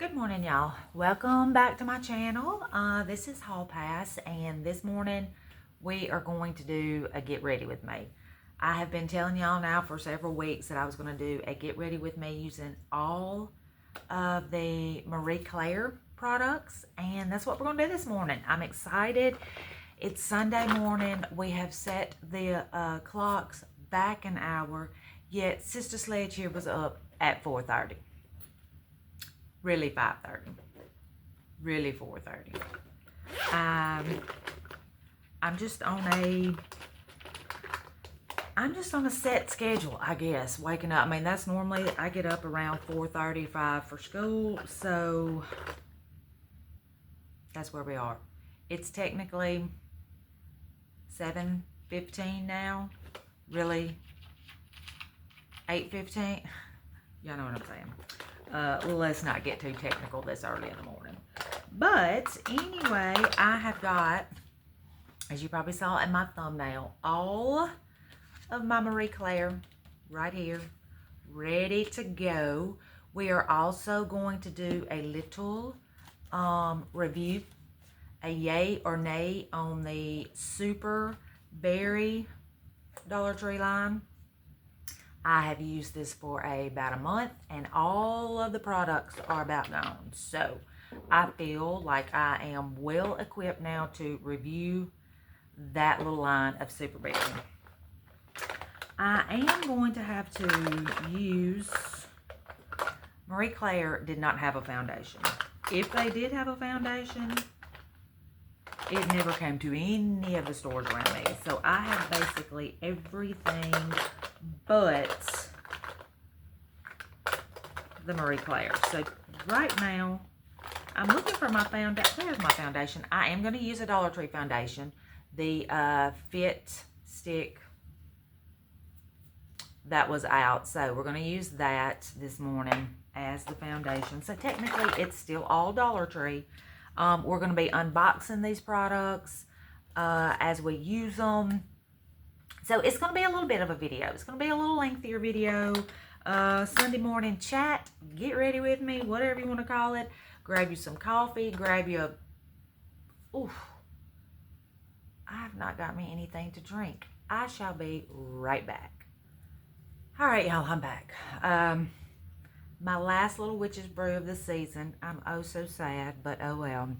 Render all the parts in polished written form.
Good morning, y'all. Welcome back to my channel. This is Hall Pass, and this morning we are going to do a get ready with me. I have been telling y'all now for several weeks that I was going to do a get ready with me using all of the Marie Claire products, and that's what we're going to do this morning. I'm excited. It's Sunday morning. We have set the clocks back an hour, yet Sister Sledge here was up at 4:30. Really 5:30. Really 4:30. I'm just on a set schedule, I guess, waking up. I mean, that's normally, I get up around 4:35 for school, so that's where we are. It's technically 7:15 now. Really 8:15. Y'all know what I'm saying. Let's not get too technical this early in the morning. But anyway, I have got, as you probably saw in my thumbnail, all of my Marie Claire right here, ready to go. We are also going to do a little review, a yay or nay on the Super Berry Dollar Tree line. I have used this for about a month, and all of the products are about gone. So I feel like I am well equipped now to review that little line of Super Berry. I am going to have to use, Marie Claire did not have a foundation. If they did have a foundation, it never came to any of the stores around me. So I have basically everything but the Marie Claire. So right now, I'm looking for my foundation. There's my foundation. I am going to use a Dollar Tree foundation. The Fit Stick that was out. So we're going to use that this morning as the foundation. So technically, it's still all Dollar Tree. We're going to be unboxing these products as we use them. So it's going to be a little bit of a video. It's going to be a little lengthier video. Sunday morning chat. Get ready with me. Whatever you want to call it. Grab you some coffee. Grab you a... Oof. I have not got me anything to drink. I shall be right back. All right, y'all. I'm back. My last little witch's brew of the season. I'm oh so sad, but oh well.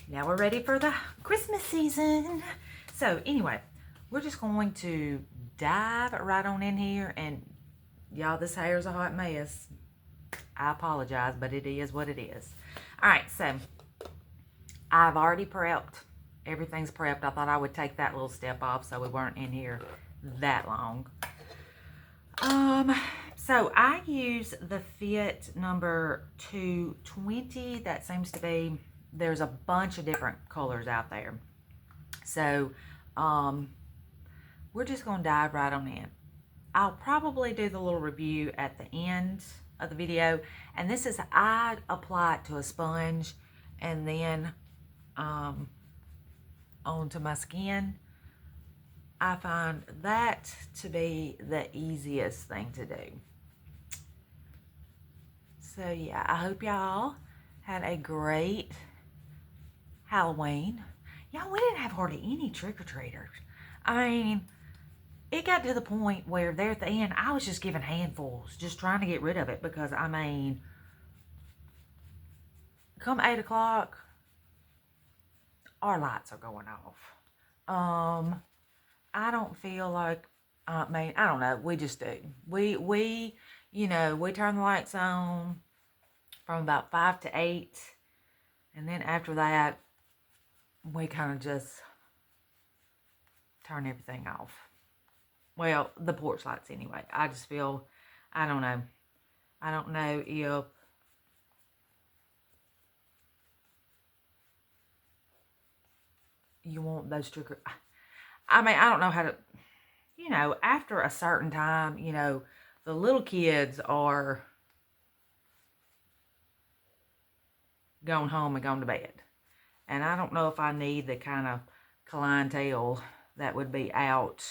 Now we're ready for the Christmas season. So anyway, we're just going to dive right on in here. And y'all, this hair is a hot mess. I apologize, but it is what it is. All right, so I've already prepped. Everything's prepped. I thought I would take that little step off so we weren't in here that long. So I use the Fit number 220. That seems to be, there's a bunch of different colors out there. So, we're just going to dive right on in. I'll probably do the little review at the end of the video. And this is, I apply it to a sponge and then onto my skin. I find that to be the easiest thing to do. So yeah, I hope y'all had a great Halloween. Y'all, we didn't have hardly any trick-or-treaters. I mean, it got to the point where there at the end, I was just giving handfuls, just trying to get rid of it because, I mean, come 8 o'clock, our lights are going off. I don't feel like, I mean, I don't know, we just do. We, you know, we turn the lights on from about 5 to 8, and then after that, we kind of just turn everything off. Well, the porch lights anyway. I just feel, I don't know. I don't know if you want those trick. I mean, I don't know how to, you know, after a certain time, you know, the little kids are going home and going to bed. And I don't know if I need the kind of clientele that would be out,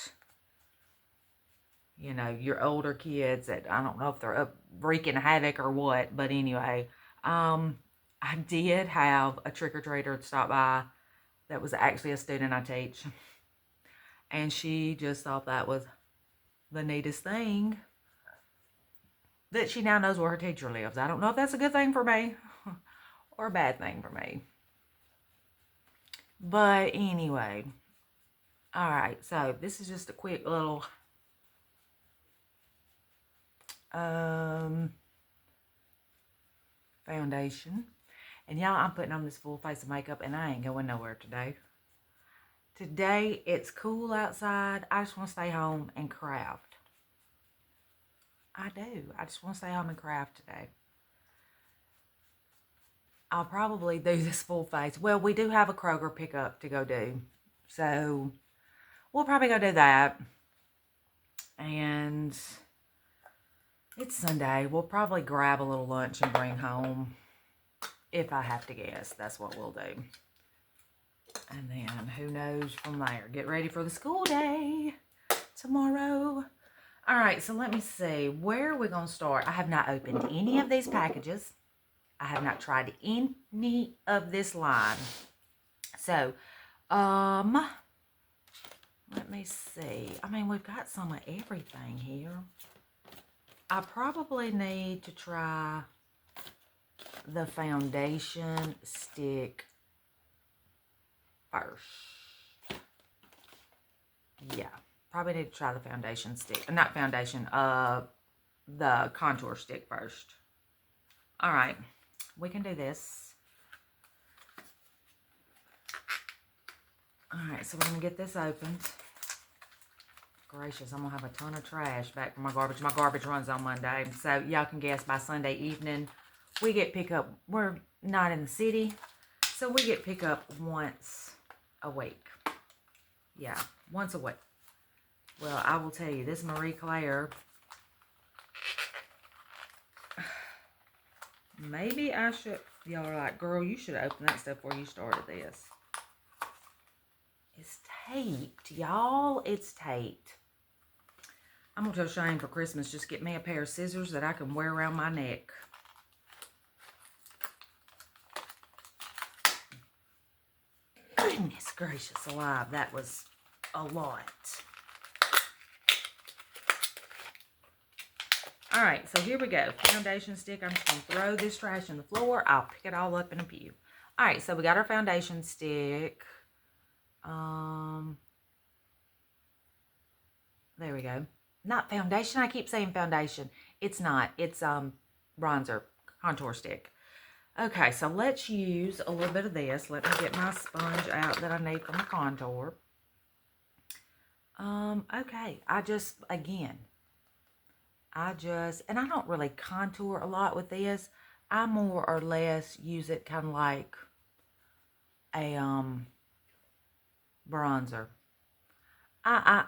you know, your older kids that I don't know if they're up wreaking havoc or what. But anyway, I did have a trick-or-treater stop by that was actually a student I teach. And she just thought that was the neatest thing, that she now knows where her teacher lives. I don't know if that's a good thing for me or a bad thing for me. But anyway, all right, so this is just a quick little foundation. And y'all, I'm putting on this full face of makeup and I ain't going nowhere today. Today, it's cool outside. I just want to stay home and craft. I do. I just want to stay home and craft today. I'll probably do this full face. Well, we do have a Kroger pickup to go do. So, we'll probably go do that. And it's Sunday. We'll probably grab a little lunch and bring home. If I have to guess, that's what we'll do. And then, who knows from there. Get ready for the school day tomorrow. All right, so let me see. Where are we going to start? I have not opened any of these packages. I have not tried any of this line. So, let me see. I mean, we've got some of everything here. I probably need to try the foundation stick first. Yeah, probably need to try the foundation stick. Not foundation, the contour stick first. All right, we can do this. All right, so we're going to get this opened. Gracious, I'm going to have a ton of trash back from my garbage. My garbage runs on Monday. So y'all can guess by Sunday evening, we get pickup. We're not in the city, so we get pickup once a week. Yeah, once a week. Well, I will tell you, this Marie Claire, maybe I should, y'all are like, girl, you should have opened that stuff before you started this. It's taped, y'all. It's taped. I'm going to tell Shane for Christmas, just get me a pair of scissors that I can wear around my neck. Goodness gracious alive, that was a lot. All right, so here we go. Foundation stick. I'm just going to throw this trash in the floor. I'll pick it all up in a few. All right, so we got our foundation stick. There we go. Not foundation. I keep saying foundation. It's not. It's bronzer contour stick. Okay, so let's use a little bit of this. Let me get my sponge out that I need for my contour. Okay, and I don't really contour a lot with this. I more or less use it kind of like a bronzer. I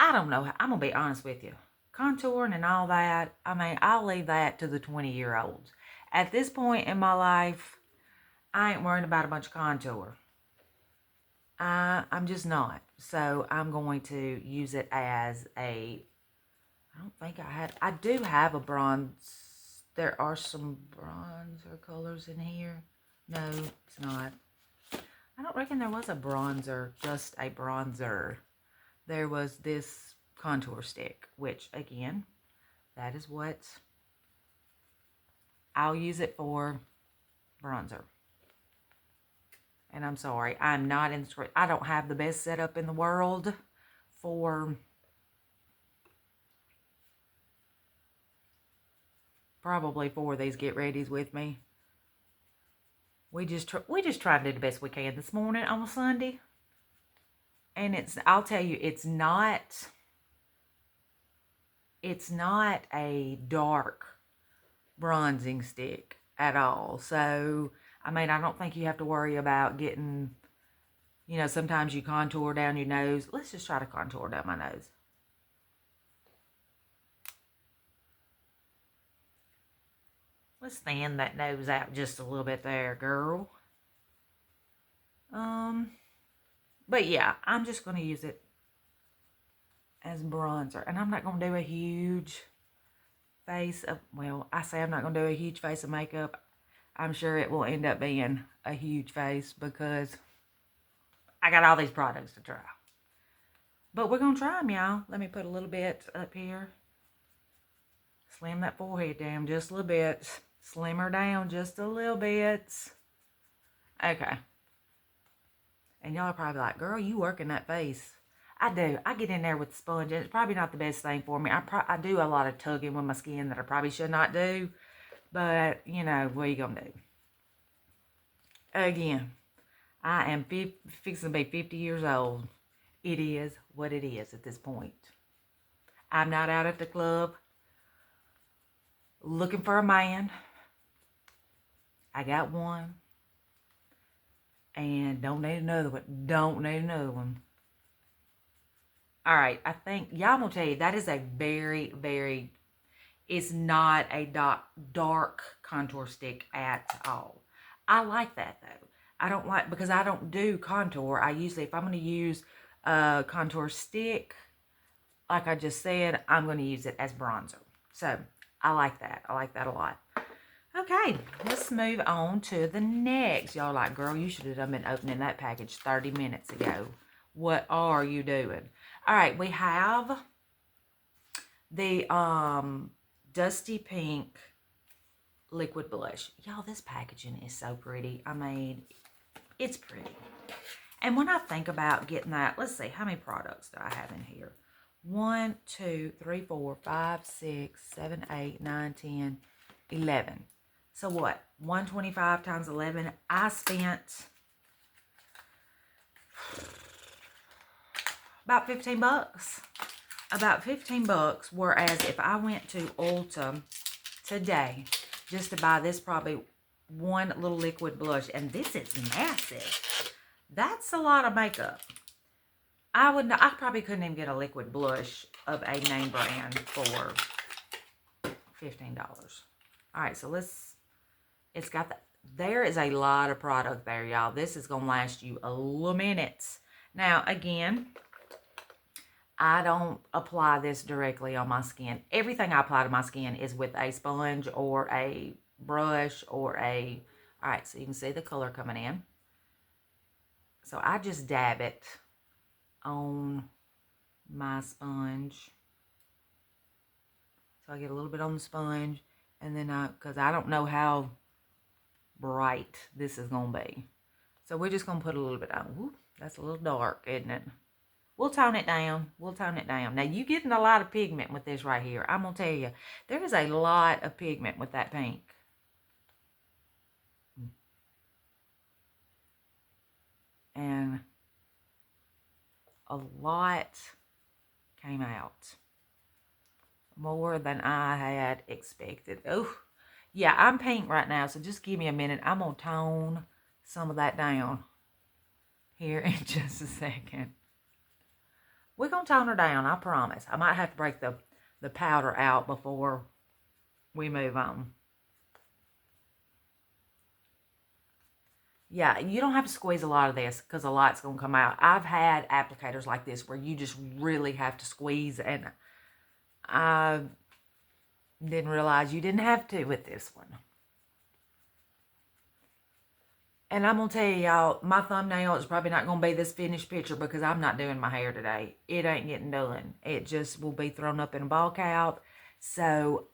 don't know. I'm going to be honest with you. Contouring and all that, I mean, I'll leave that to the 20-year-olds. At this point in my life, I ain't worrying about a bunch of contour. I'm just not. So I'm going to use it as a, I do have a bronze. There are some bronzer colors in here. No, it's not. I don't reckon there was a bronzer, just a bronzer. There was this contour stick, which, again, that is what I'll use it for, bronzer. And I'm sorry, I'm not in the, I don't have the best setup in the world for probably 4 of these get readies with me. We just try to do the best we can this morning on a Sunday. And I'll tell you, it's not a dark bronzing stick at all. So, I mean, I don't think you have to worry about getting, you know, sometimes you contour down your nose. Let's just try to contour down my nose. Let's thin that nose out just a little bit there, girl. But yeah, I'm just going to use it as bronzer. And I'm not going to do a huge face of, well, I say I'm not going to do a huge face of makeup. I'm sure it will end up being a huge face because I got all these products to try. But we're going to try them, y'all. Let me put a little bit up here. Slim that forehead down just a little bit. Slim her down just a little bit. Okay. And y'all are probably like, girl, you working that face. I do. I get in there with the sponge. And it's probably not the best thing for me. I do a lot of tugging with my skin that I probably should not do. But, you know, what are you going to do? Again, I am fixing to be 50 years old. It is what it is at this point. I'm not out at the club looking for a man. I got one. And don't need another one. Don't need another one. All right. I think, y'all, I'm going to tell you, that is a very, very, it's not a dark contour stick at all. I like that, though. I don't like, because I don't do contour. I usually, if I'm going to use a contour stick, like I just said, I'm going to use it as bronzer. So, I like that. I like that a lot. Okay, let's move on to the next. Y'all like, girl, you should have been opening that package 30 minutes ago. What are you doing? All right, we have the Dusty Pink liquid blush. Y'all, this packaging is so pretty. I mean, it's pretty. And when I think about getting that, let's see, how many products do I have in here? 1, 2, 3, 4, 5, 6, 7, 8, 9, 10, 11. So what? 125 times 11. I spent about 15 bucks. About 15 bucks. Whereas if I went to Ulta today just to buy this probably one little liquid blush, and this is massive. That's a lot of makeup. I probably couldn't even get a liquid blush of a name brand for $15. All right, so it's got that. There is a lot of product there, y'all. This is going to last you a little minutes. Now, again, I don't apply this directly on my skin. Everything I apply to my skin is with a sponge or a brush or a... All right, so you can see the color coming in. So I just dab it on my sponge. So I get a little bit on the sponge. And then because I don't know how bright this is going to be. So we're just going to put a little bit on. Ooh, that's a little dark, isn't it? We'll tone it down. We'll tone it down. Now, you're getting a lot of pigment with this right here. I'm going to tell you, there is a lot of pigment with that pink. And a lot came out. More than I had expected. Oh, yeah, I'm pink right now, so just give me a minute. I'm going to tone some of that down here in just a second. We're going to tone her down, I promise. I might have to break the powder out before we move on. Yeah, you don't have to squeeze a lot of this because a lot's going to come out. I've had applicators like this where you just really have to squeeze, and I didn't realize you didn't have to with this one. And I'm going to tell y'all, my thumbnail is probably not going to be this finished picture because I'm not doing my hair today. It ain't getting done. It just will be thrown up in a ball cap. So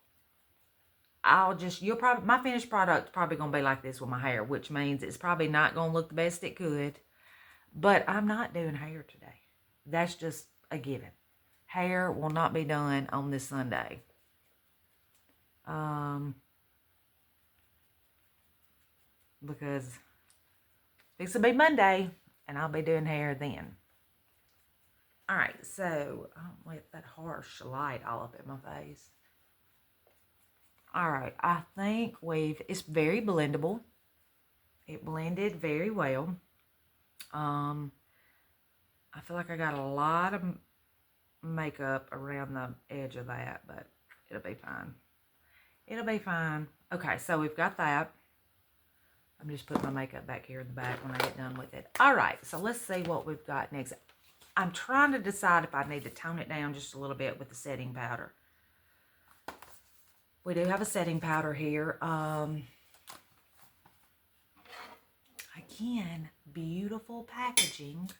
my finished product is probably going to be like this with my hair, which means it's probably not going to look the best it could. But I'm not doing hair today. That's just a given. Hair will not be done on this Sunday. Because it's going to be Monday, and I'll be doing hair then. All right, so I don't let that harsh light all up in my face. All right, I think it's very blendable. It blended very well. I feel like I got a lot of makeup around the edge of that, but it'll be fine. It'll be fine. Okay, so we've got that. I'm just putting my makeup back here in the back when I get done with it. All right, so let's see what we've got next. I'm trying to decide if I need to tone it down just a little bit with the setting powder. We do have a setting powder here. Again, beautiful packaging.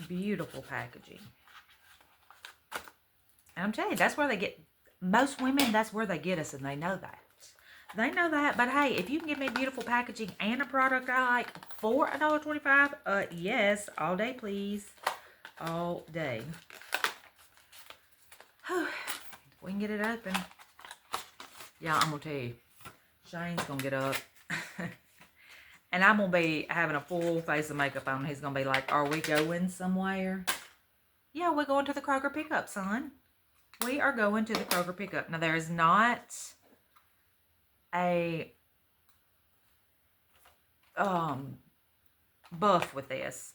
Beautiful packaging. And I'm telling you, that's where they get, most women, that's where they get us, and they know that. They know that, but hey, if you can give me beautiful packaging and a product I like for $1.25, yes, all day, please. All day. Whew. We can get it open. Yeah, I'm going to tell you, Shane's going to get up. And I'm going to be having a full face of makeup on. He's going to be like, are we going somewhere? Yeah, we're going to the Kroger pickup, son. We are going to the Kroger pickup. Now, there is not a buff with this.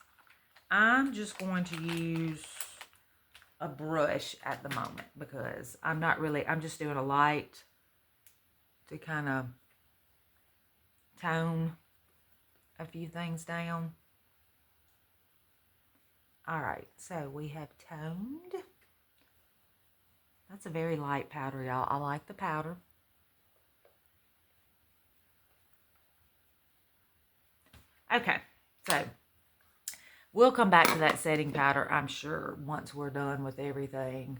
I'm just going to use a brush at the moment because I'm just doing a light to kind of tone a few things down. All right, so we have toned. That's a very light powder, y'all. I like the powder. Okay, so we'll come back to that setting powder, I'm sure, once we're done with everything.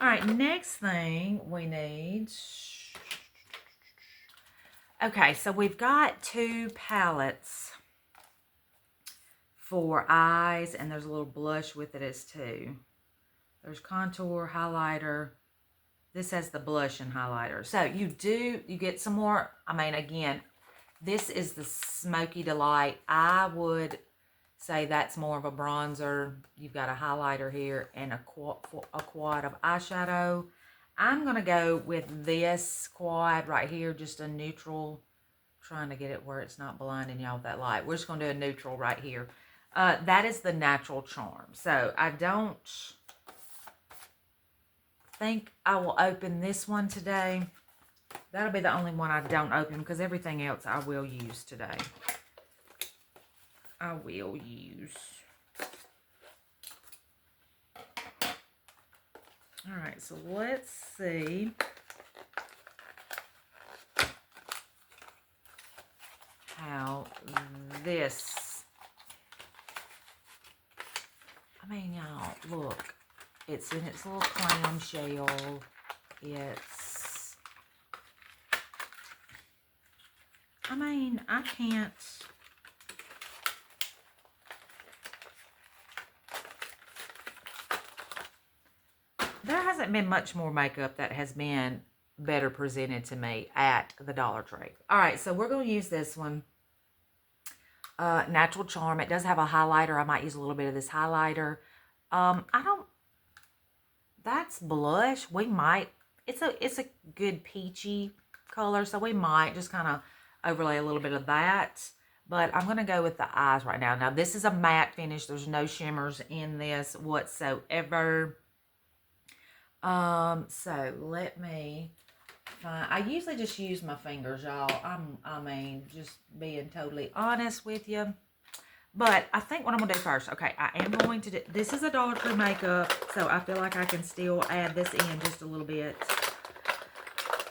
All right, next thing we need. Okay, so we've got 2 palettes for eyes, and there's a little blush with it as 2. There's contour, highlighter. This has the blush and highlighter. So you get some more. I mean, again, this is the Smoky Delight. I would say that's more of a bronzer. You've got a highlighter here and a quad of eyeshadow. I'm going to go with this quad right here, just a neutral. Trying to get it where it's not blinding y'all with that light. We're just going to do a neutral right here. That is the Natural Charm. So I don't think I will open this one today. That'll be the only one I don't open because everything else I will use today. I will use. All right, so let's see. How this, I mean, y'all, look, it's in its little clamshell. It's, I mean, I can't, there hasn't been much more makeup that has been better presented to me at the Dollar Tree. All right, so we're going to use this one. Natural Charm. It does have a highlighter. I might use a little bit of this highlighter. That's blush. We might, it's a good peachy color, so we might just kind of overlay a little bit of that. But I'm going to go with the eyes right now. Now, this is a matte finish. There's no shimmers in this whatsoever. So let me find, I usually just use my fingers, y'all. I mean, just being totally honest with you. But I think what I'm going to do first, okay, I am going to do, this is a Dollar Tree makeup, so I feel like I can still add this in just a little bit.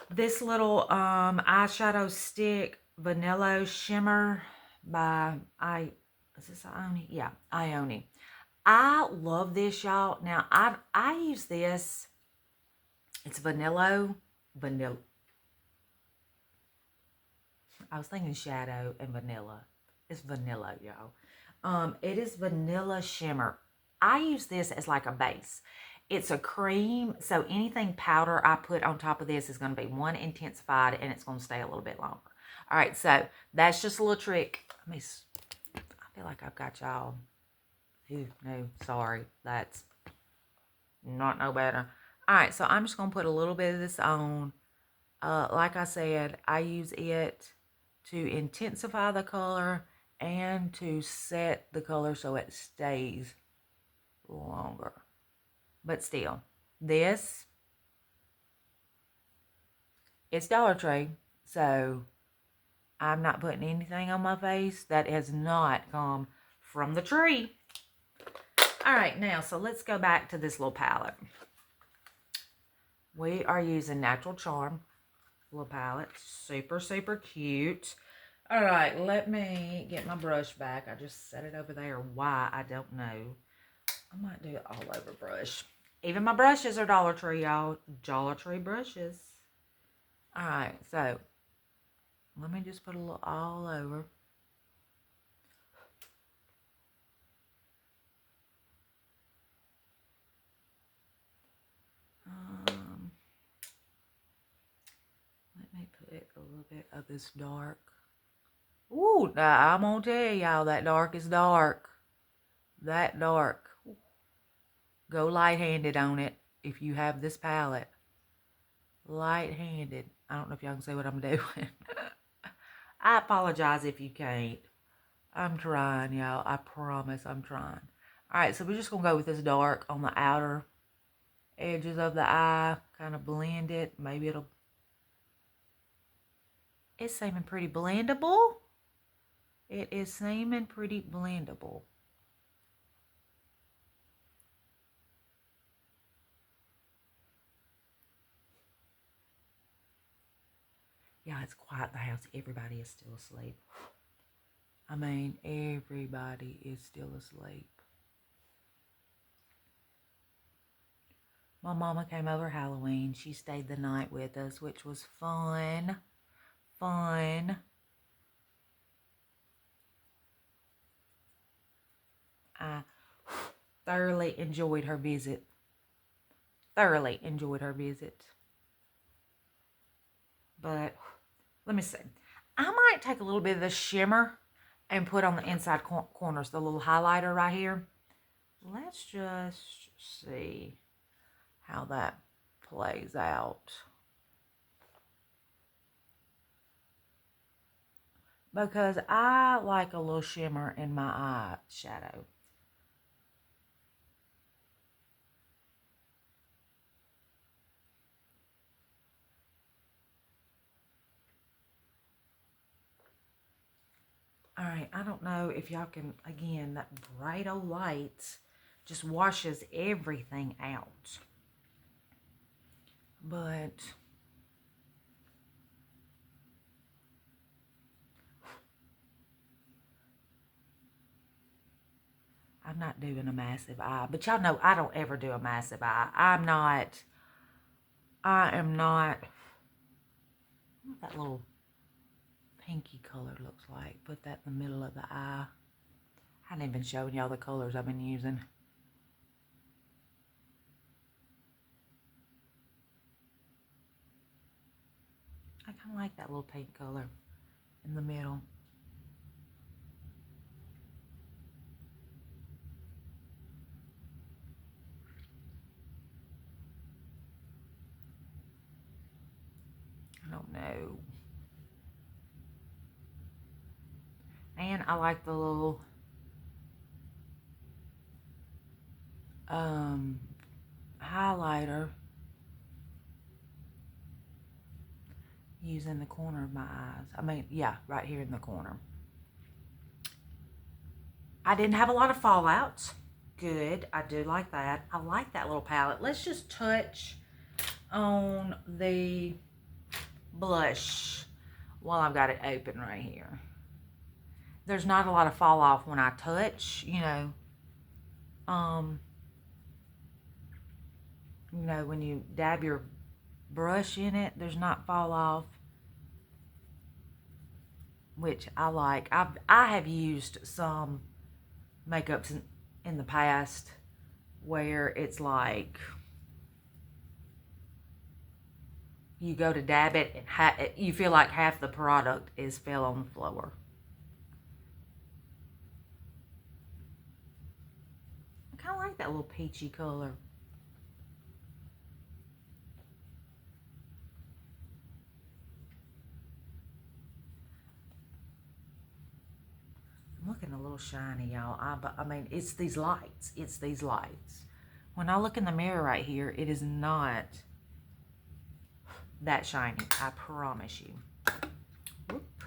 This little eyeshadow stick, Vanilla Shimmer by, is this Ione? Yeah, Ione. I love this, y'all. Now, I use this. It's vanilla. I was thinking shadow and vanilla. It's vanilla, y'all. It is Vanilla Shimmer. I use this as like a base. It's a cream, so anything powder I put on top of this is going to be one intensified, and it's going to stay a little bit longer. All right, so that's just a little trick. I feel like I've got y'all. Ooh, no, sorry. That's not no better. All right, so I'm just going to put a little bit of this on. Like I said, I use it to intensify the color and to set the color so it stays longer. But still, this, it's Dollar Tree, so I'm not putting anything on my face that has not come from the tree. All right, now, so let's go back to this little palette. We are using Natural Charm little palette. Super, super cute. All right, let me get my brush back. I just set it over there. Why? I don't know. I might do it all over brush. Even my brushes are Dollar Tree, y'all. Dollar Tree brushes. All right, so let me just put a little all over. Let me put a little bit of this dark. Ooh, now I'm gonna tell y'all that dark is dark. That dark. Go light-handed on it if you have this palette. Light-handed. I don't know if y'all can see what I'm doing. I apologize if you can't. I'm trying, y'all. I promise I'm trying. Alright, so we're just going to go with this dark on the outer edges of the eye. Kind of blend it. Maybe it'll... It's seeming pretty blendable. It is seeming pretty blendable. Yeah, it's quiet in the house. Everybody is still asleep. I mean, everybody is still asleep. My mama came over Halloween. She stayed the night with us, which was fun. Fun. I thoroughly enjoyed her visit. Thoroughly enjoyed her visit. But let me see. I might take a little bit of the shimmer and put on the inside corners, the little highlighter right here. Let's just see how that plays out. Because I like a little shimmer in my eye shadow. All right, I don't know if y'all can, again, that bright old light just washes everything out. But I'm not doing a massive eye. But y'all know I don't ever do a massive eye. I am not, what that little pinky color looks like. Put that in the middle of the eye. I haven't even shown y'all the colors I've been using. I kind of like that little pink color in the middle. I don't know. And I like the little highlighter using the corner of my eyes. I mean, yeah, right here in the corner. I didn't have a lot of fallouts. Good. I do like that. I like that little palette. Let's just touch on the blush while I've got it open right here. There's not a lot of fall off when I touch, you know, when you dab your brush in it, there's not fall off, which I like. I have used some makeups in the past where it's like you go to dab it and you feel like half the product fell on the floor. I kind of like that little peachy color. I'm looking a little shiny, y'all. I mean, it's these lights. It's these lights. When I look in the mirror right here, it is not that shiny. I promise you. Whoop.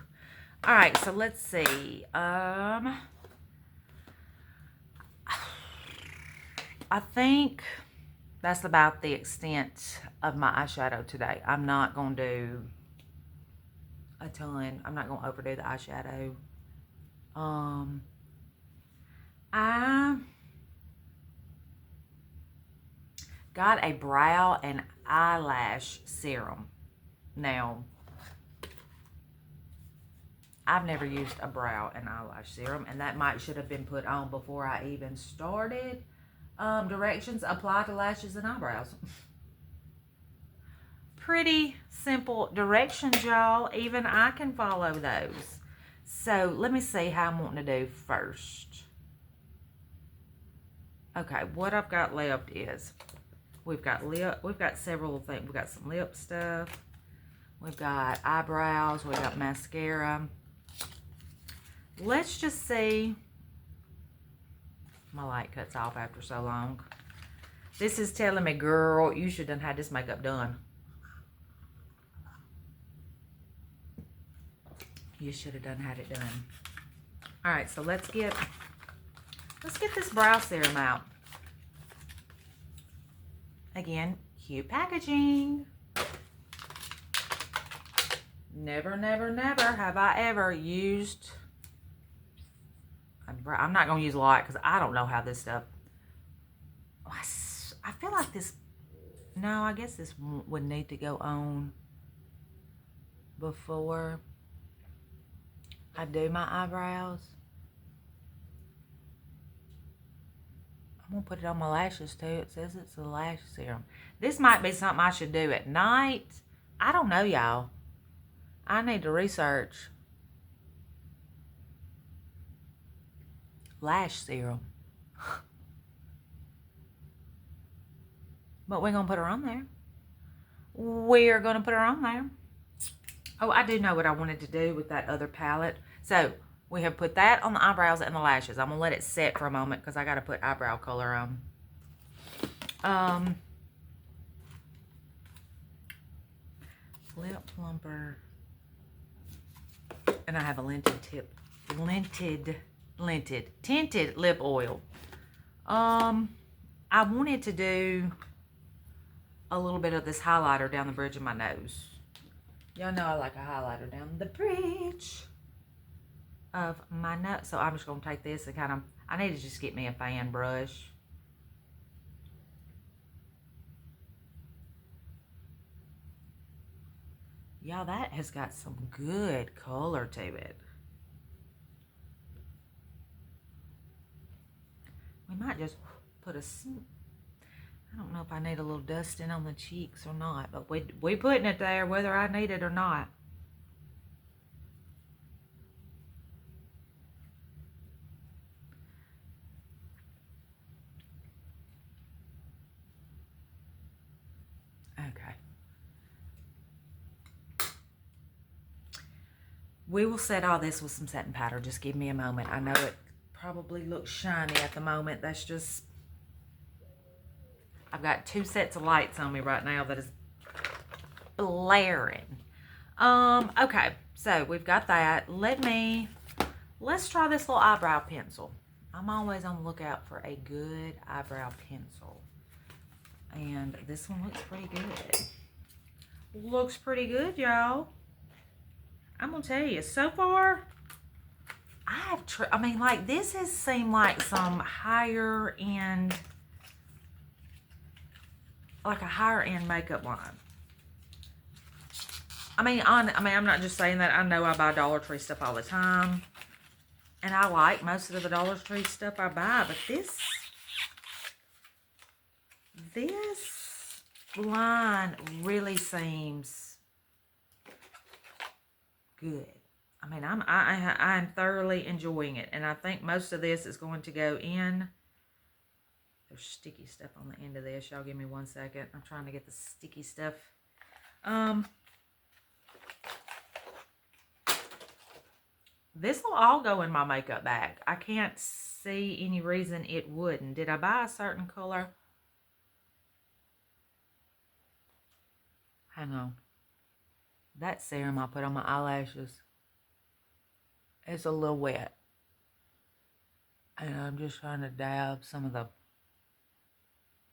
All right, so let's see. I think that's about the extent of my eyeshadow today. I'm not going to do a ton. I'm not going to overdo the eyeshadow. I got a brow and eyelash serum. Now, I've never used a brow and eyelash serum, and that should have been put on before I even started. Directions: apply to lashes and eyebrows. Pretty simple directions, y'all. Even I can follow those. So let me see how I'm wanting to do first. Okay, what I've got left is we've got several things. We've got some lip stuff. We've got eyebrows. We've got mascara. Let's just see. My light cuts off after so long. This is telling me, girl, you should have had this makeup done. You should have had it done. All right, so let's get this brow serum out. Again, cute packaging. Never, never, never have I ever used. I'm not going to use a lot because I don't know how this stuff. I feel like this. No, I guess this would need to go on before I do my eyebrows. I'm going to put it on my lashes too. It says it's a lash serum. This might be something I should do at night. I don't know, y'all. I need to research lash serum. But we're going to put her on there. We're going to put her on there. Oh, I do know what I wanted to do with that other palette. So, we have put that on the eyebrows and the lashes. I'm going to let it set for a moment because I got to put eyebrow color on. Lip plumper. And I have a tinted lip oil. I wanted to do a little bit of this highlighter down the bridge of my nose. Y'all know I like a highlighter down the bridge of my nose. So I'm just going to take this and kind of, I need to just get me a fan brush. Y'all, that has got some good color to it. We might just put I don't know if I need a little dusting on the cheeks or not, but we putting it there whether I need it or not. Okay. We will set all this with some setting powder. Just give me a moment. I know it probably looks shiny at the moment. That's just... I've got 2 sets of lights on me right now that is blaring. Okay, so we've got that. Let's try this little eyebrow pencil. I'm always on the lookout for a good eyebrow pencil. And this one looks pretty good. Looks pretty good, y'all. I'm gonna tell you, so far, I mean, like, this has seemed like some higher end, like a higher end makeup line. I mean, I'm not just saying that. I know I buy Dollar Tree stuff all the time, and I like most of the Dollar Tree stuff I buy, but this line really seems good. I mean, I'm thoroughly enjoying it, and I think most of this is going to go in. There's sticky stuff on the end of this. Y'all give me 1 second. I'm trying to get the sticky stuff. This will all go in my makeup bag. I can't see any reason it wouldn't. Did I buy a certain color? Hang on. That serum I put on my eyelashes is a little wet. And I'm just trying to dab some of the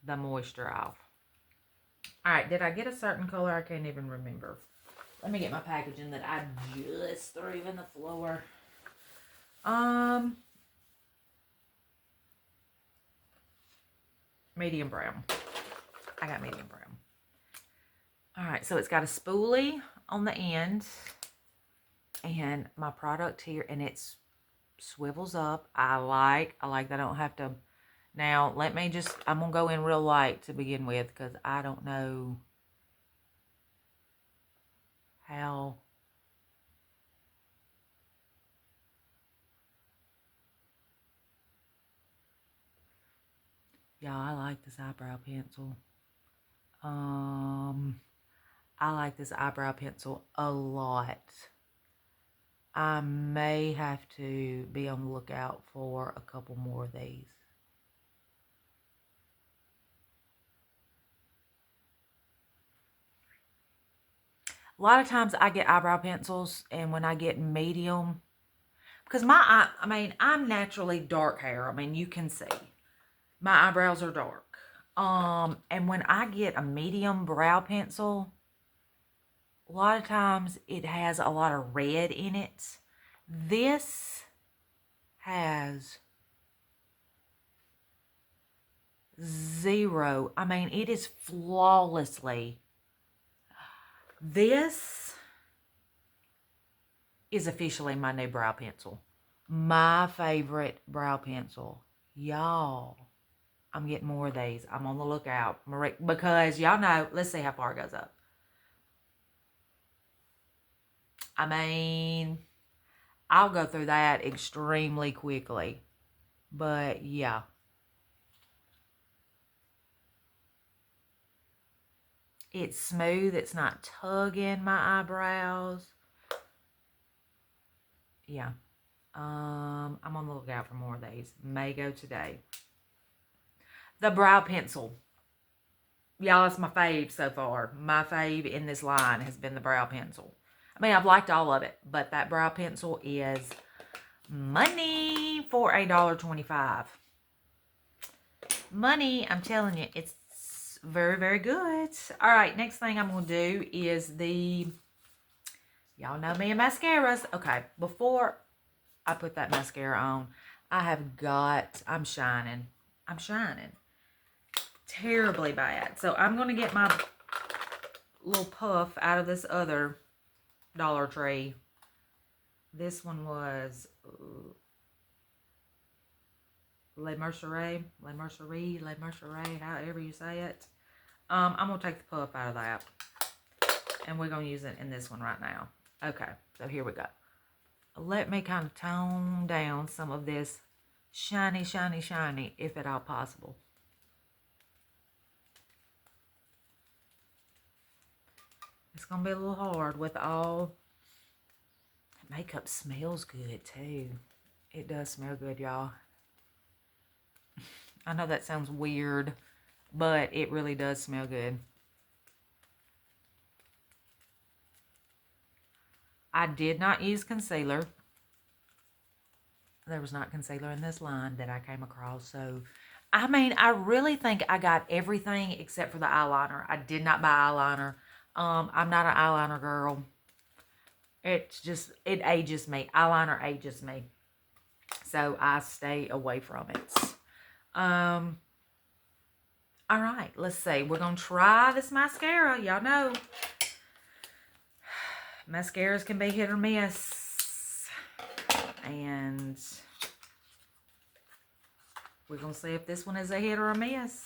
the moisture off. All right, did I get a certain color? I can't even remember. Let me get my packaging that I just threw in the floor. Medium brown. I got medium brown. All right, so it's got a spoolie on the end. And my product here, and it swivels up. I like that I don't have to. Now, let me just, I'm going to go in real light to begin with, because I don't know how. Yeah, I like this eyebrow pencil. I like this eyebrow pencil a lot. I may have to be on the lookout for a couple more of these. A lot of times I get eyebrow pencils, and when I get medium, because I'm naturally dark hair. I mean, you can see. My eyebrows are dark. And when I get a medium brow pencil, a lot of times it has a lot of red in it. This has zero. I mean, it is flawlessly. This is officially my new brow pencil. My favorite brow pencil. Y'all, I'm getting more of these. I'm on the lookout. Because y'all know, let's see how far it goes up. I mean, I'll go through that extremely quickly. But yeah. It's smooth. It's not tugging my eyebrows. Yeah. I'm on the lookout for more of these. May go today. The brow pencil. Y'all, it's my fave so far. My fave in this line has been the brow pencil. I mean, I've liked all of it, but that brow pencil is money for $1.25. Money, I'm telling you, it's very, very good. All right, next thing I'm going to do is the, y'all know me and mascaras. Okay, before I put that mascara on, I'm shining. I'm shining terribly bad. So I'm going to get my little puff out of this other Dollar Tree. This one was Le Mercerie, however you say it. I'm going to take the puff out of that. And we're going to use it in this one right now. Okay, so here we go. Let me kind of tone down some of this shiny, shiny, shiny, if at all possible. It's going to be a little hard with all. Makeup smells good, too. It does smell good, y'all. I know that sounds weird, but it really does smell good. I did not use concealer. There was not concealer in this line that I came across. So, I mean, I really think I got everything except for the eyeliner. I did not buy eyeliner. I'm not an eyeliner girl. It's just, it ages me. Eyeliner ages me. So, I stay away from it. All right, let's see. We're going to try this mascara. Y'all know mascaras can be hit or miss. And we're going to see if this one is a hit or a miss.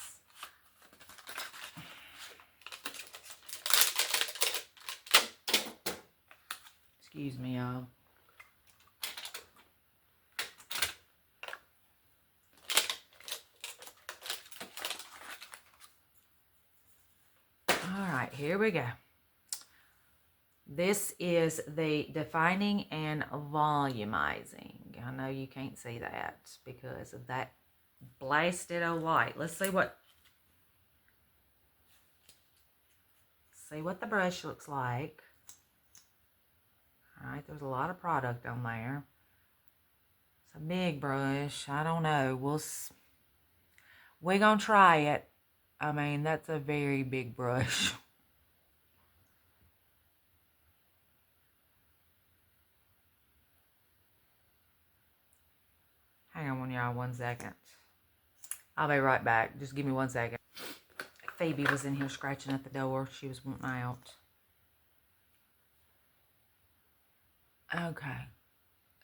Excuse me, y'all. All right, here we go. This is the defining and volumizing. I know you can't see that because of that blasted old light. Let's see what the brush looks like. All right, there's a lot of product on there. It's a big brush. I don't know. We're going to try it. I mean, that's a very big brush. Hang on, y'all, 1 second. I'll be right back. Just give me 1 second. Phoebe was in here scratching at the door. She was wanting out. Okay.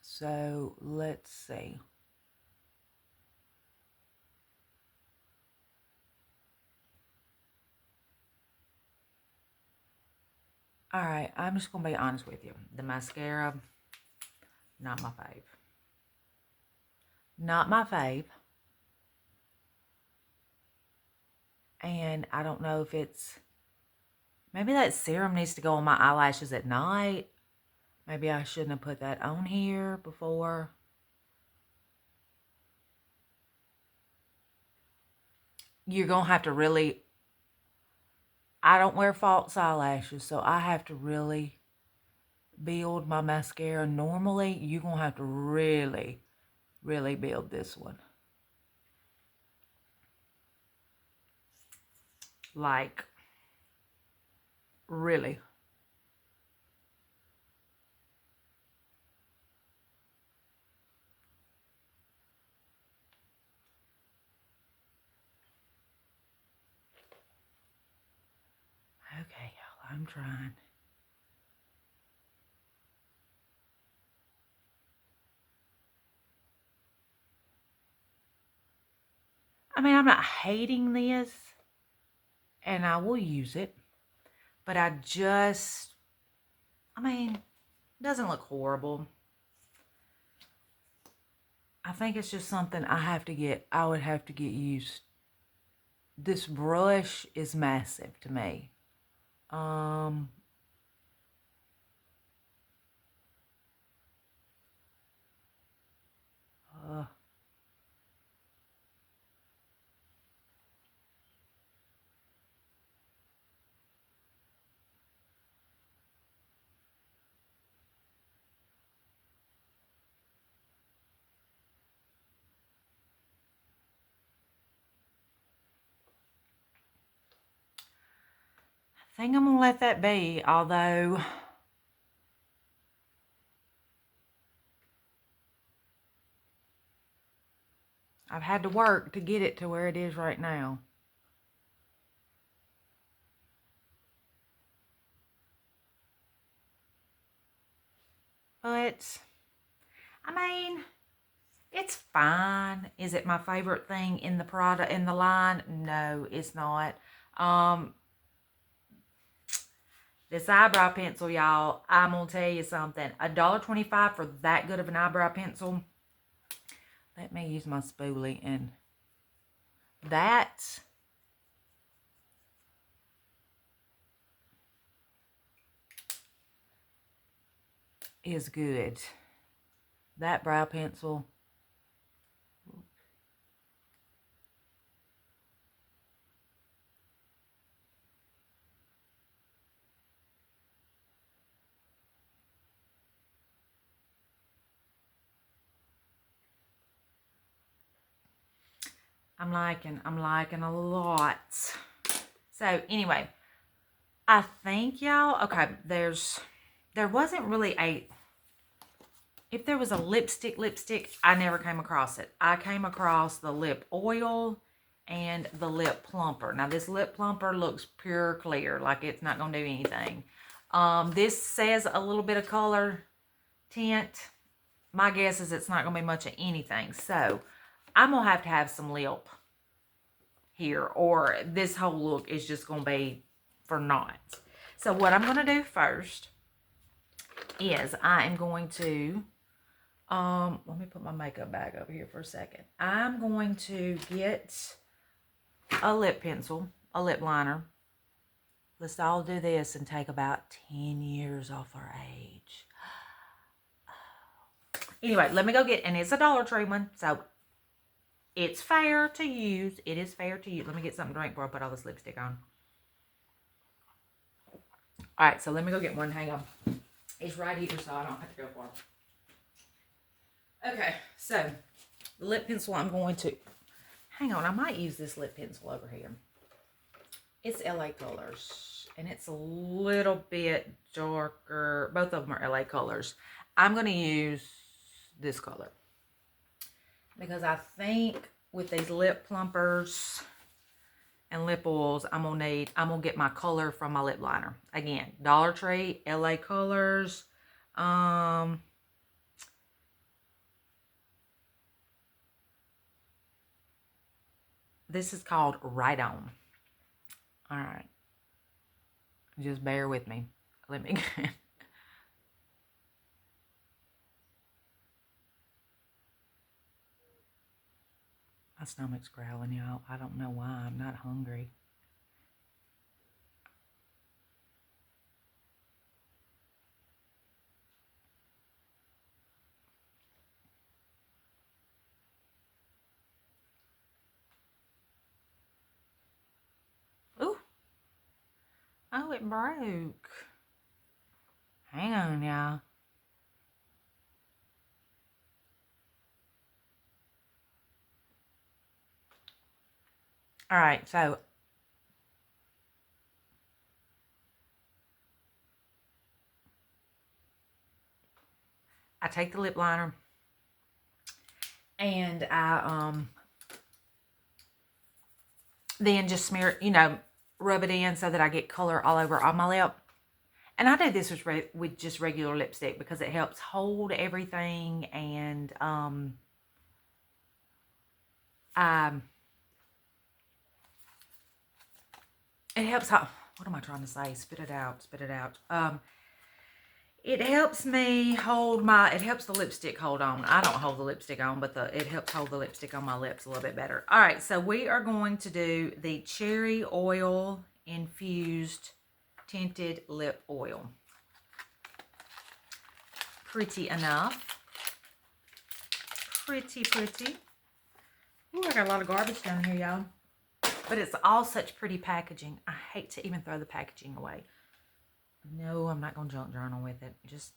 So, let's see. Alright, I'm just going to be honest with you. The mascara, not my fave. Not my fave. And I don't know if it's... Maybe that serum needs to go on my eyelashes at night. Maybe I shouldn't have put that on here before. You're going to have to really... I don't wear false eyelashes, so I have to really build my mascara. Normally, you're going to have to really, really build this one. Like, really. Okay, y'all, I'm trying. I mean, I'm not hating this, and I will use it, but I mean, it doesn't look horrible. I think it's just something I would have to get used. This brush is massive to me. I think I'm going to let that be, although I've had to work to get it to where it is right now. But, I mean, it's fine. Is it my favorite thing in the product, in the line? No, it's not. This eyebrow pencil, y'all, I'm going to tell you something. $1.25 for that good of an eyebrow pencil. Let me use my spoolie, and that is good. That brow pencil. I'm liking a lot. So anyway, I think y'all, okay, there wasn't really if there was a lipstick, I never came across it. I came across the lip oil and the lip plumper. Now this lip plumper looks pure clear, like it's not gonna do anything. This says a little bit of color tint. My guess is it's not gonna be much of anything. So I'm going to have some lip here, or this whole look is just going to be for naught. So what I'm going to do first is I am going to, let me put my makeup bag over here for a second. I'm going to get a lip pencil, a lip liner. Let's all do this and take about 10 years off our age. Anyway, let me go get, and it's a Dollar Tree one, so it's fair to use. It is fair to use. Let me get something to drink before I put all this lipstick on. Alright, so let me go get one. Hang on. It's right here, so I don't have to go far. Okay, so the lip pencil I'm going to... Hang on, I might use this lip pencil over here. It's LA Colors, and it's a little bit darker. Both of them are LA Colors. I'm going to use this color because I think with these lip plumpers and lip oils, I'm going to get my color from my lip liner. Again, Dollar Tree, LA Colors. This is called Right On. All right. Just bear with me. Let me get... My stomach's growling, y'all. I don't know why. I'm not hungry. Ooh. Oh, it broke. Hang on, y'all. All right, so I take the lip liner and I then just smear, rub it in so that I get color all over on my lip. And I do this with just regular lipstick because it helps hold everything, and it helps. What am I trying to say? Spit it out. Spit it out. It helps me hold it helps the lipstick hold on. I don't hold the lipstick on, but it helps hold the lipstick on my lips a little bit better. All right, so we are going to do the Cherry Oil Infused Tinted Lip Oil. Pretty enough. Pretty. Ooh, I got a lot of garbage down here, y'all. But it's all such pretty packaging. I hate to even throw the packaging away. No, I'm not going to junk journal with it. Just,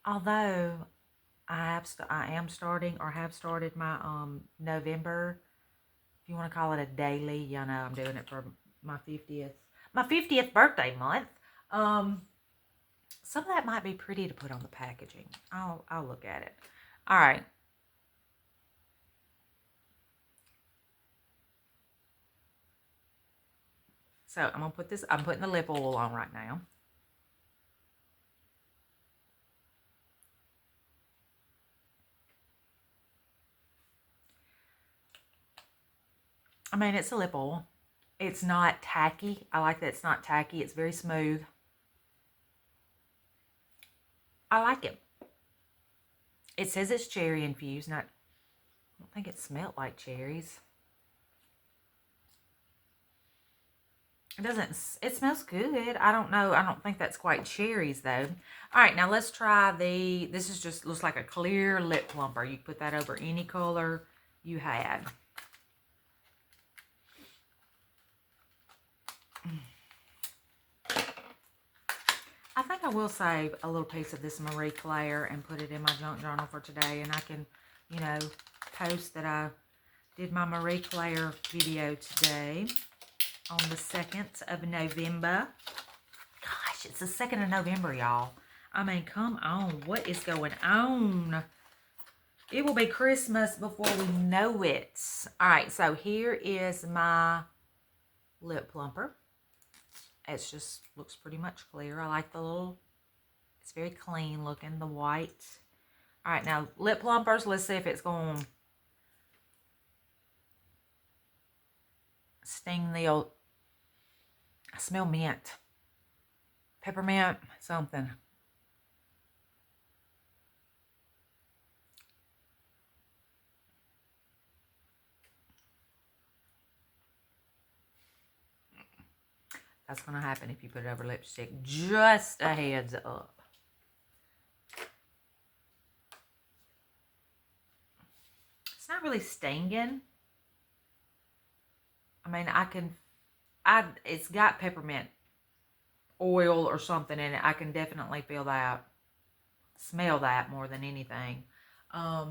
although I am starting or have started my November, if you want to call it a daily, you know, I'm doing it for my 50th birthday month. Some of that might be pretty to put on the packaging. I'll look at it. All right. So I'm going to put this, I'm putting the lip oil on right now. I mean, it's a lip oil. It's not tacky. I like that it's not tacky. It's very smooth. I like it. It says it's cherry infused. I don't think it smelled like cherries. It doesn't, it smells good. I don't know. I don't think that's quite cherries though. All right, now let's try this is just, looks like a clear lip plumper. You put that over any color you had. I think I will save a little piece of this Marie Claire and put it in my junk journal for today. And I can, you know, post that I did my Marie Claire video today on the 2nd of November. Gosh, it's the 2nd of November, y'all. I mean, come on. What is going on? It will be Christmas before we know it. All right, so here is my lip plumper. It's just looks pretty much clear. I like the little, it's very clean looking, the white. All right, now lip plumpers, let's see if it's going to sting the old, I smell mint. Peppermint, something. That's going to happen if you put it over lipstick. Just a heads up. It's not really stinging. I mean, it's got peppermint oil or something in it. I can definitely feel that, smell that more than anything. I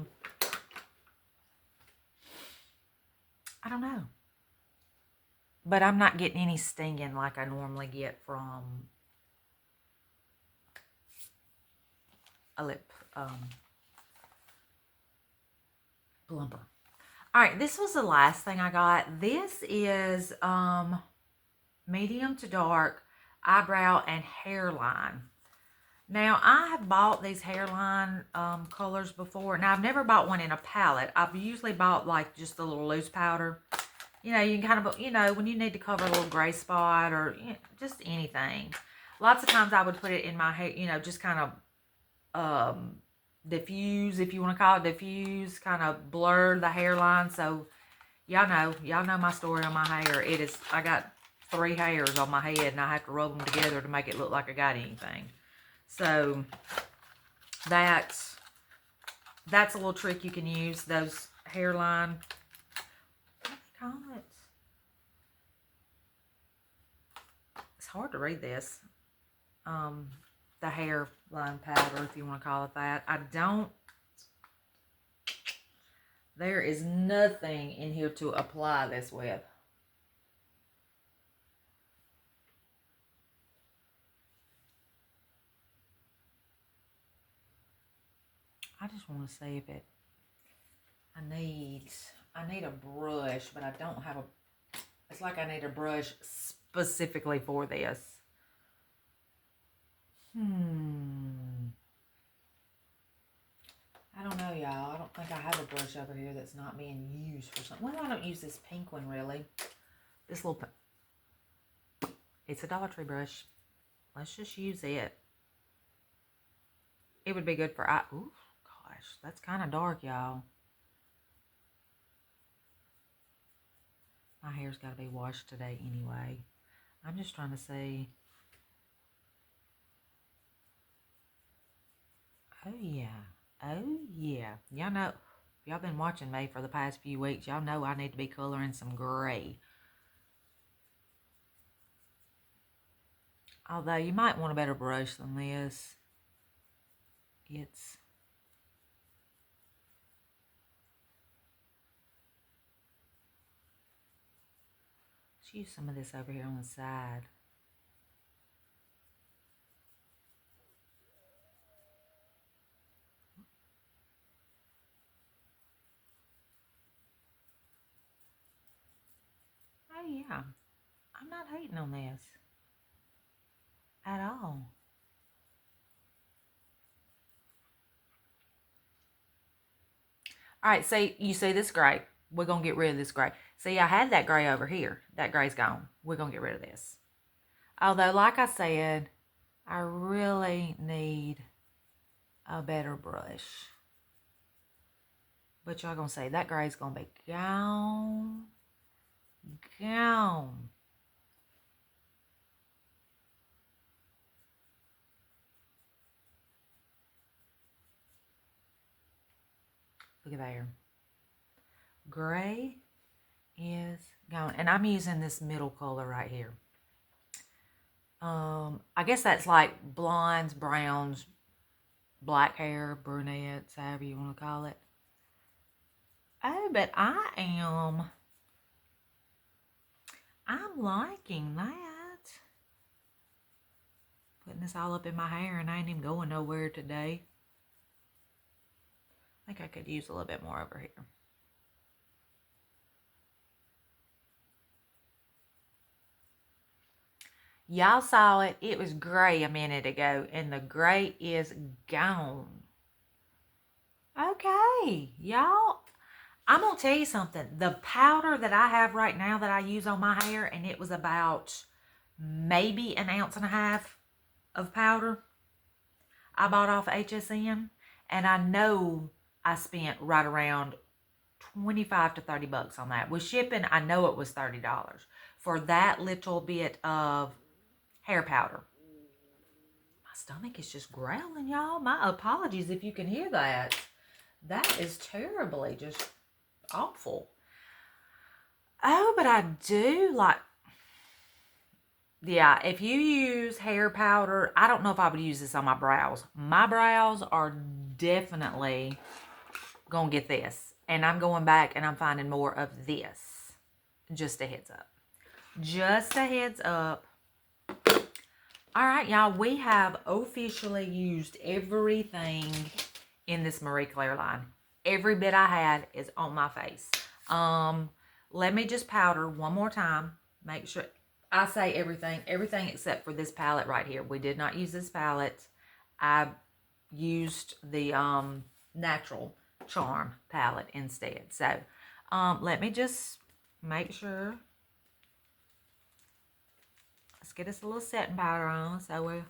don't know. But I'm not getting any stinging like I normally get from a lip plumper. All right, this was the last thing I got. This is medium to dark eyebrow and hairline. Now, I have bought these hairline colors before. Now, I've never bought one in a palette. I've usually bought, like, just a little loose powder. You know, you can kind of, you know, when you need to cover a little gray spot or just anything. Lots of times I would put it in my hair, you know, just kind of diffuse, if you want to call it diffuse, kind of blur the hairline. So, y'all know my story on my hair. It is, I got 3 hairs on my head and I have to rub them together to make it look like I got anything. So that's a little trick you can use, those hairline, what do they call it? It's hard to read this. The hairline powder, if you want to call it that. There is nothing in here to apply this with. I just want to see if it, I need a brush, but I don't have a, it's like I need a brush specifically for this. I don't know, y'all. I don't think I have a brush over here that's not being used for something. Well, I don't use this pink one, really. This little, it's a Dollar Tree brush. Let's just use it. It would be good for, ooh, gosh, that's kind of dark, y'all. My hair's got to be washed today anyway. I'm just trying to see. Oh, yeah. Oh, yeah. Y'all know, y'all been watching me for the past few weeks. Y'all know I need to be coloring some gray. Although, you might want a better brush than this. Let's use some of this over here on the side. Oh, yeah. I'm not hating on this at all. All right, so you see this gray. We're going to get rid of this gray. See, I had that gray over here. That gray's gone. We're going to get rid of this. Although, like I said, I really need a better brush. But y'all going to say that gray's going to be gone. Gone. Look at there. Gray is gone. And I'm using this middle color right here. I guess that's like blondes, browns, black hair, brunettes, however you want to call it. Oh, but I'm liking that. Putting this all up in my hair and I ain't even going nowhere today. I think I could use a little bit more over here. Y'all saw it. It was gray a minute ago, and the gray is gone. Okay, y'all. I'm going to tell you something. The powder that I have right now that I use on my hair, and it was about maybe 1.5 ounces of powder I bought off HSN, and I know I spent right around 25 to 30 bucks on that. With shipping, I know it was $30 for that little bit of hair powder. My stomach is just growling, y'all. My apologies if you can hear that. That is terribly just awful. Oh, but I do like, yeah, if you use hair powder, I don't know if I would use this on my brows. My brows are definitely going to get this. And I'm going back and I'm finding more of this. Just a heads up. just a heads up. All right, y'all, we have officially used everything in this Marie Claire line. Every bit I had is on my face. Let me just powder one more time. Make sure I say everything except for this palette right here. We did not use this palette. I used the Natural Charm palette instead. So, let me just make sure. Let's get us a little setting powder on. So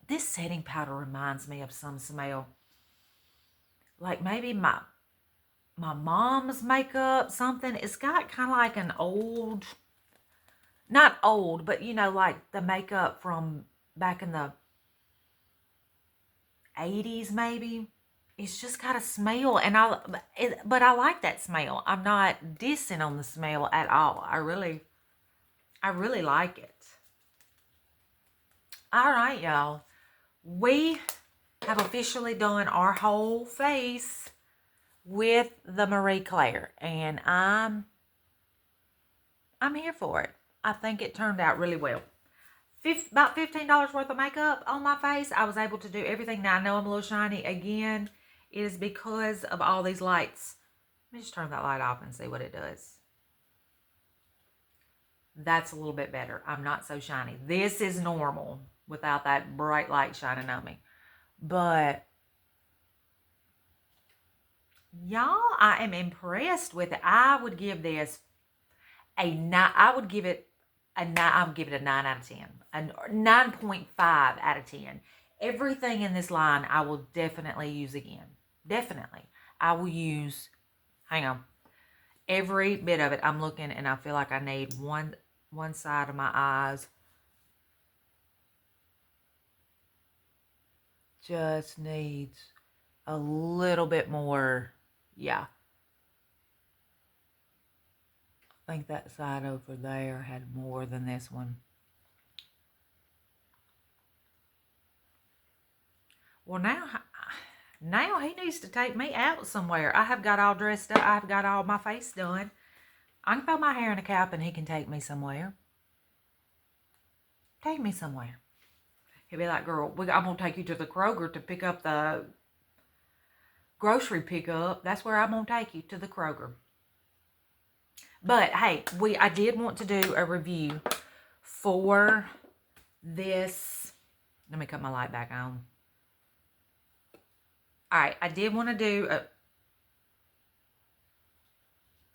this setting powder reminds me of some smell. Like maybe my mom's makeup, something. It's got kind of like an old, not old, but you know, like the makeup from back in the 80s maybe. It's just got a smell, and but I like that smell. I'm not dissing on the smell at all. I really like it. All right, y'all. We have officially done our whole face with the Marie Claire, and I'm here for it. I think it turned out really well. About $15 worth of makeup on my face. I was able to do everything. Now, I know I'm a little shiny again. It is because of all these lights. Let me just turn that light off and see what it does. That's a little bit better. I'm not so shiny. This is normal without that bright light shining on me. But y'all, I am impressed with it. I would give this a 9. I would give it a 9. I would give it a 9 out of 10. A 9.5 out of 10. Everything in this line I will definitely use again. Definitely. I will use, hang on, every bit of it. I'm looking and I feel like I need one side of my eyes. Just needs a little bit more. Yeah. I think that side over there had more than this one. Well, now he needs to take me out somewhere. I have got all dressed up. I've got all my face done. I can throw my hair in a cap and he can take me somewhere. Take me somewhere. He'll be like, girl, I'm going to take you to the Kroger to pick up the grocery pickup. That's where I'm going to take you, to the Kroger. But, hey, I did want to do a review for this. Let me cut my light back on. All right, I did want to do a...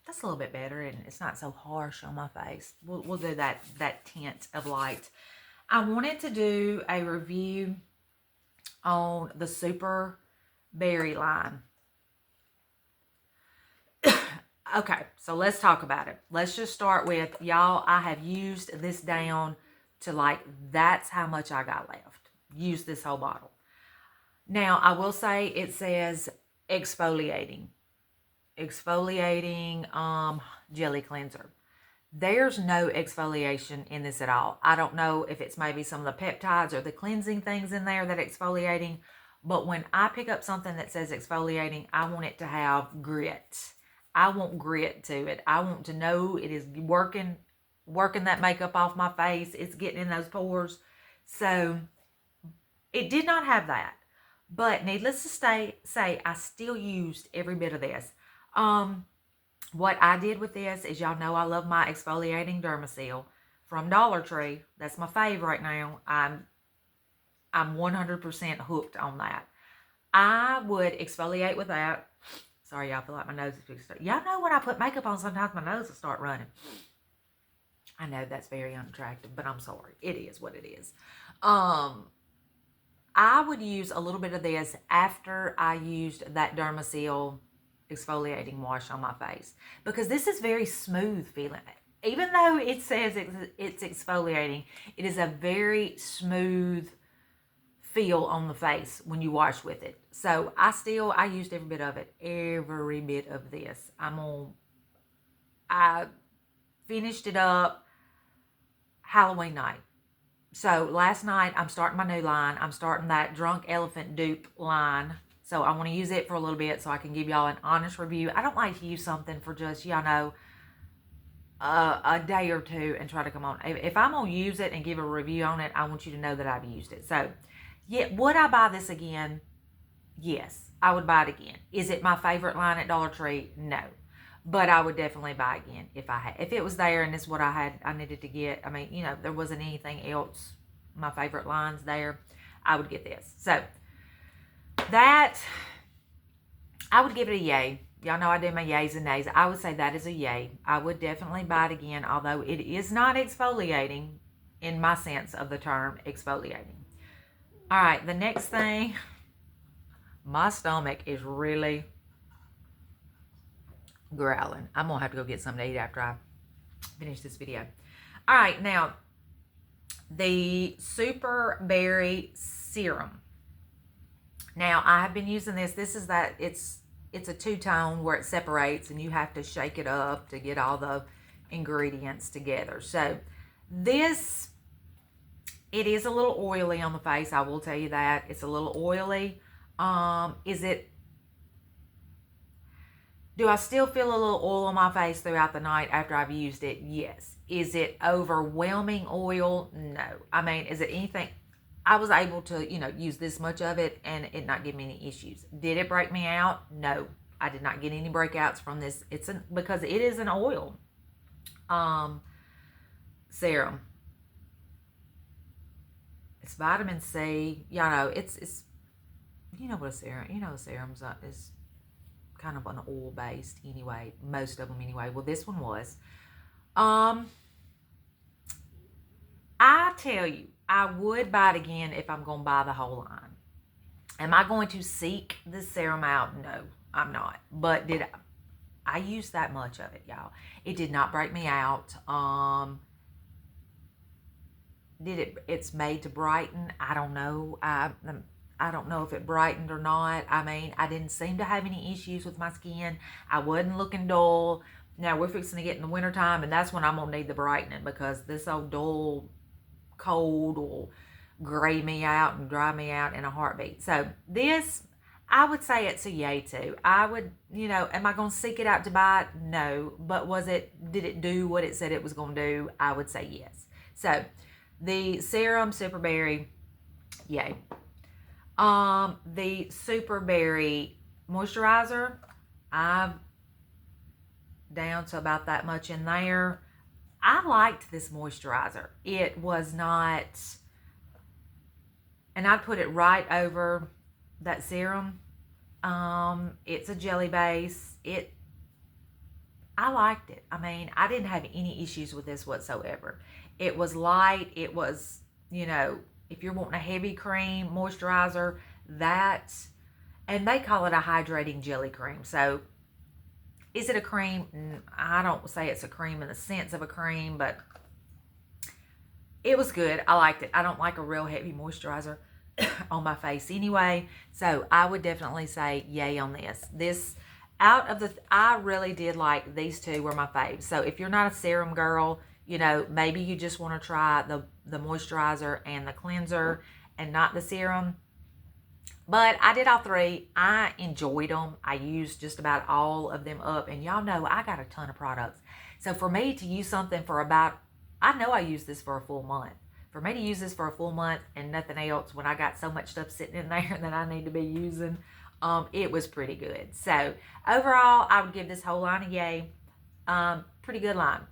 That's a little bit better, and it's not so harsh on my face. We'll do that tint of light. I wanted to do a review on the Super Berry line. Okay, so let's talk about it. Let's just start with, y'all, I have used this down to like, that's how much I got left. Used this whole bottle. Now, I will say it says exfoliating jelly cleanser. There's no exfoliation in this at all. I don't know if it's maybe some of the peptides or the cleansing things in there that exfoliating, but when I pick up something that says exfoliating, I want it to have grit. I want grit to it. I want to know it is working that makeup off my face. It's getting in those pores. So it did not have that. But needless to say, I still used every bit of this. What I did with this is, y'all know I love my exfoliating Dermasil from Dollar Tree. That's my fave right now. I'm 100% hooked on that. I would exfoliate with that. Sorry, y'all, I feel like my nose is fixed. Y'all know when I put makeup on, sometimes my nose will start running. I know that's very unattractive, but I'm sorry. It is what it is. I would use a little bit of this after I used that Dermasil exfoliating wash on my face, because this is very smooth feeling. Even though it says it's exfoliating, it is a very smooth feel on the face when you wash with it. So I used every bit of it, every bit of this. I finished it up Halloween night. So last night, I'm starting my new line. I'm starting that Drunk Elephant dupe line. So I want to use it for a little bit so I can give y'all an honest review. I don't like to use something for just, y'all know, a day or two and try to come on. If I'm going to use it and give a review on it, I want you to know that I've used it. So, yeah, would I buy this again? Yes, I would buy it again. Is it my favorite line at Dollar Tree? No. But I would definitely buy again if it was there and this is what I needed to get. I mean, you know, there wasn't anything else, my favorite lines there, I would get this. So, that, I would give it a yay. Y'all know I do my yays and nays. I would say that is a yay. I would definitely buy it again, although it is not exfoliating in my sense of the term exfoliating. All right, the next thing, my stomach is really growling. I'm going to have to go get something to eat after I finish this video. All right, now, the Super Berry Serum. Now, I have been using this. This is that, it's a two-tone where it separates and you have to shake it up to get all the ingredients together. So this, it is a little oily on the face. I will tell you that. It's a little oily. Do I still feel a little oil on my face throughout the night after I've used it? Yes. Is it overwhelming oil? No. I mean, is it anything? I was able to, you know, use this much of it and it not give me any issues. Did it break me out? No. I did not get any breakouts from this. Because it is an oil serum. It's vitamin C. Y'all know, it's you know what a serum, a serum's is kind of an oil based anyway. Most of them anyway. Well, this one was. I tell you, I would buy it again if I'm going to buy the whole line. Am I going to seek this serum out? No, I'm not. But did I use that much of it, y'all? It did not break me out. It's made to brighten. I don't know. I don't know if it brightened or not. I mean, I didn't seem to have any issues with my skin. I wasn't looking dull. Now, we're fixing to get in the wintertime, and that's when I'm going to need the brightening because this old dull cold will gray me out and dry me out in a heartbeat. So this, I would say it's a yay too. I would, am I going to seek it out to buy it? No. But did it do what it said it was going to do? I would say yes. So the serum Super Berry, yay. The Super Berry moisturizer, I've down to about that much in there. I liked this moisturizer. It was not, and I'd put it right over that serum. It's a jelly base. I liked it. I mean, I didn't have any issues with this whatsoever. It was light. It was, if you're wanting a heavy cream moisturizer, and they call it a hydrating jelly cream. So is it a cream? I don't say it's a cream in the sense of a cream, but it was good. I liked it. I don't like a real heavy moisturizer on my face anyway. So I would definitely say yay on this. I really did like these two were my faves. So if you're not a serum girl, maybe you just want to try the moisturizer and the cleanser and not the serum. But I did all three. I enjoyed them. I used just about all of them up. And y'all know I got a ton of products. So for me to use something for I know I used this for a full month. For me to use this for a full month and nothing else when I got so much stuff sitting in there that I need to be using, it was pretty good. So overall, I would give this whole line a yay. Pretty good line.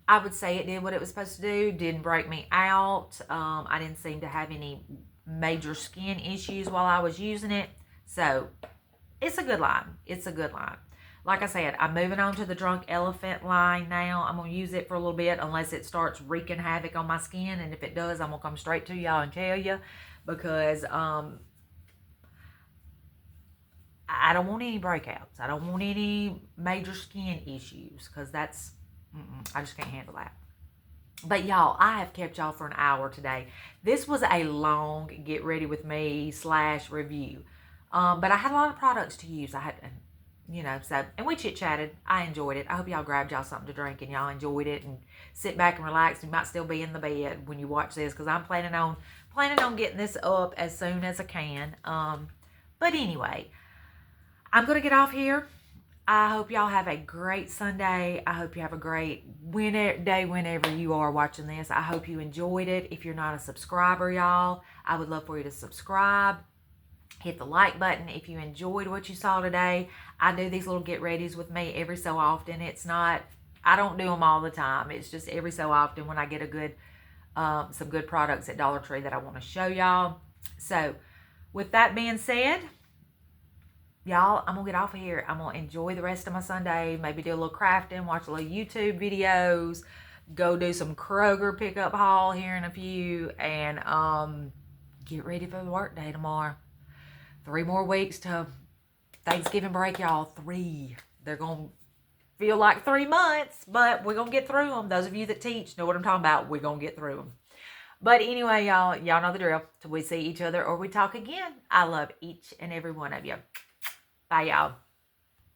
I would say it did what it was supposed to do. Didn't break me out. I didn't seem to have any major skin issues while I was using it. So it's a good line. It's a good line. Like I said, I'm moving on to the Drunk Elephant line now. I'm going to use it for a little bit unless it starts wreaking havoc on my skin. And if it does, I'm going to come straight to y'all and tell you. Because I don't want any breakouts. I don't want any major skin issues. Because I just can't handle that. But y'all, I have kept y'all for an hour today. This was a long get ready with me / review. But I had a lot of products to use. And we chit-chatted. I enjoyed it. I hope y'all grabbed y'all something to drink and y'all enjoyed it and sit back and relax. You might still be in the bed when you watch this because I'm planning on getting this up as soon as I can. But anyway, I'm going to get off here. I hope y'all have a great Sunday. I hope you have a great day whenever you are watching this. I hope you enjoyed it. If you're not a subscriber, y'all, I would love for you to subscribe. Hit the like button if you enjoyed what you saw today. I do these little get readies with me every so often. It's not, I don't do them all the time. It's just every so often when I get a good, some good products at Dollar Tree that I want to show y'all. So with that being said, y'all, I'm going to get off of here. I'm going to enjoy the rest of my Sunday. Maybe do a little crafting, watch a little YouTube videos, go do some Kroger pickup haul here in a few, and get ready for the work day tomorrow. 3 more weeks to Thanksgiving break, y'all. 3. They're going to feel like 3 months, but we're going to get through them. Those of you that teach know what I'm talking about. We're going to get through them. But anyway, y'all know the drill. Till we see each other or we talk again, I love each and every one of you. Bye, y'all.